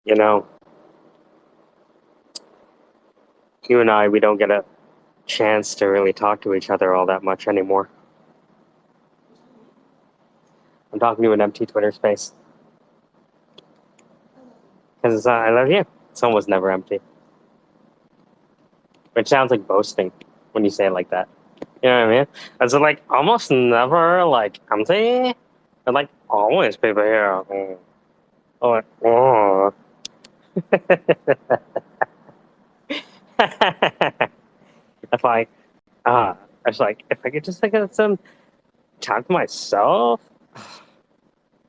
You know, you and I, we don't get a chance to really talk to each other all that much anymore. I'm talking to an empty Twitter space. Because I love you. It's almost never empty. Which sounds like boasting when you say it like that. You know what I mean? It's like almost never like empty. But like always people here. Oh, like, oh. It's like, it's like, if I could just like get some time to myself.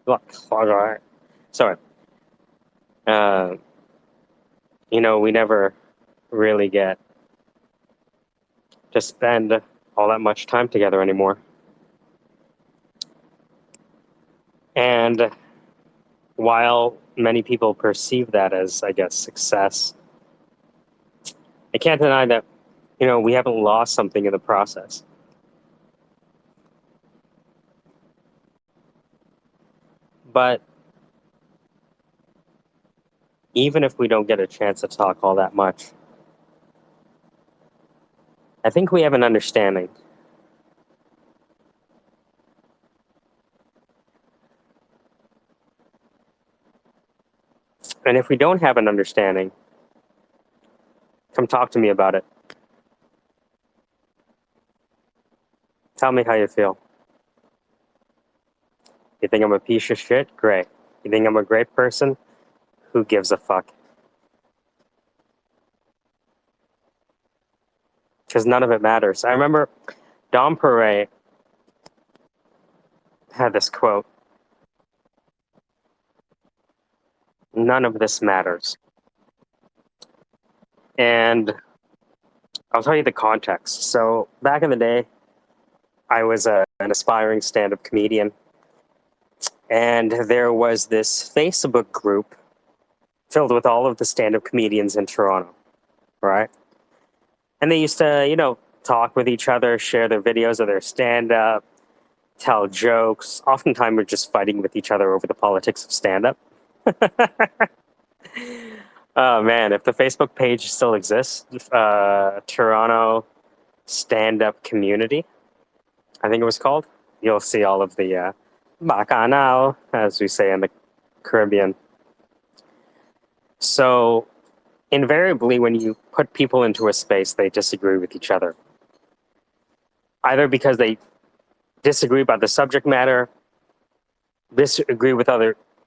Like, all right. Sorry. Uh, we never really get to spend all that much time together anymore. And while many people perceive that as, I guess, success, I can't deny that, we haven't lost something in the process. But even if we don't get a chance to talk all that much, I think we have an understanding. And if we don't have an understanding, come talk to me about it. Tell me how you feel. You think I'm a piece of shit? Great. You think I'm a great person? Who gives a fuck? Because none of it matters. I remember Dom Pare had this quote: none of this matters. And I'll tell you the context. So back in the day, I was an aspiring stand-up comedian, and there was this Facebook group filled with all of the stand-up comedians in Toronto, right? And they used to, talk with each other, share their videos of their stand-up, tell jokes. Oftentimes, we're just fighting with each other over the politics of stand-up. Oh man, if the Facebook page still exists, Toronto Stand-Up Community, I think it was called. You'll see all of the bacanao, as we say in the Caribbean. So invariably, when you put people into a space, they disagree with each other. Either because they disagree about the subject matter, disagree with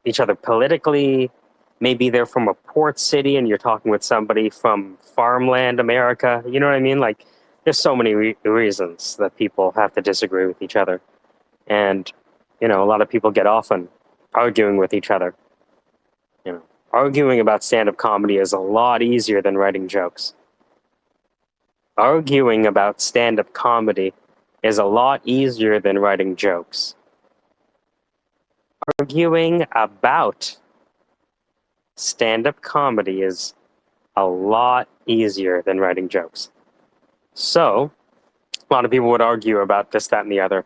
each other politically. Maybe they're from a port city and you're talking with somebody from farmland America. You know what I mean? Like, there's so many reasons that people have to disagree with each other. And, a lot of people get off on arguing with each other. Arguing about stand-up comedy is a lot easier than writing jokes. Arguing about stand-up comedy is a lot easier than writing jokes. Arguing about stand-up comedy is a lot easier than writing jokes. So, a lot of people would argue about this, that, and the other.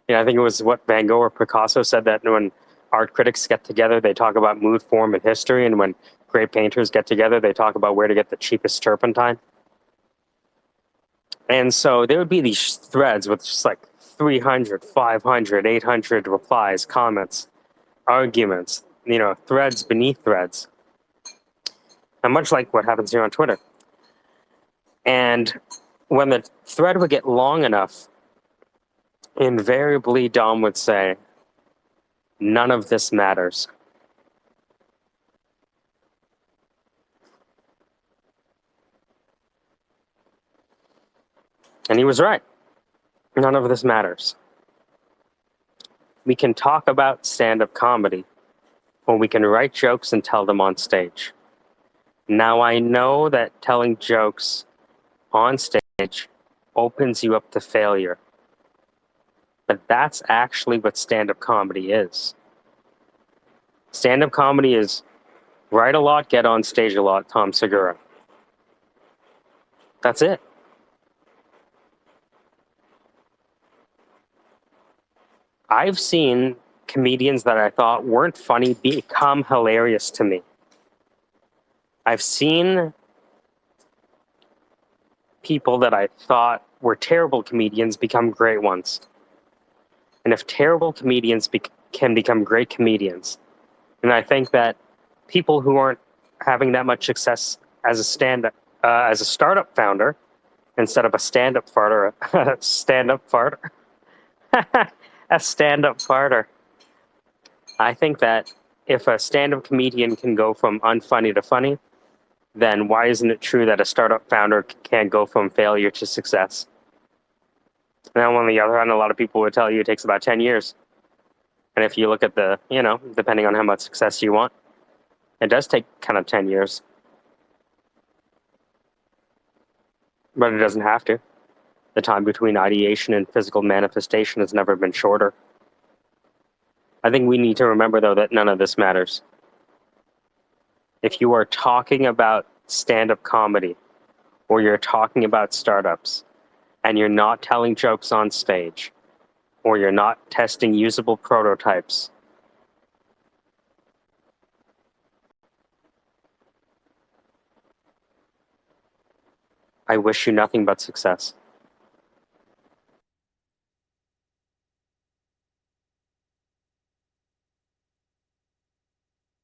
I think it was what Van Gogh or Picasso said, that when art critics get together, they talk about mood, form, and history, and when great painters get together, they talk about where to get the cheapest turpentine. And so there would be these threads with just like 300, 500, 800 replies, comments, arguments, threads beneath threads. And much like what happens here on Twitter. And when the thread would get long enough, invariably Dom would say, none of this matters. And he was right. None of this matters. We can talk about stand-up comedy, or we can write jokes and tell them on stage. Now, I know that telling jokes on stage opens you up to failure. But that's actually what stand-up comedy is. Stand-up comedy is write a lot, get on stage a lot, Tom Segura. That's it. I've seen comedians that I thought weren't funny become hilarious to me. I've seen people that I thought were terrible comedians become great ones. And if terrible comedians can become great comedians, and I think that people who aren't having that much success as as a startup founder, instead of a stand-up farter, stand-up farter, a stand-up farter. I think that if a stand-up comedian can go from unfunny to funny, then why isn't it true that a startup founder can go from failure to success? Now, on the other hand, a lot of people would tell you it takes about 10 years. And if you look at depending on how much success you want, it does take kind of 10 years. But it doesn't have to. The time between ideation and physical manifestation has never been shorter. I think we need to remember, though, that none of this matters. If you are talking about stand-up comedy, or you're talking about startups, and you're not telling jokes on stage, or you're not testing usable prototypes, I wish you nothing but success.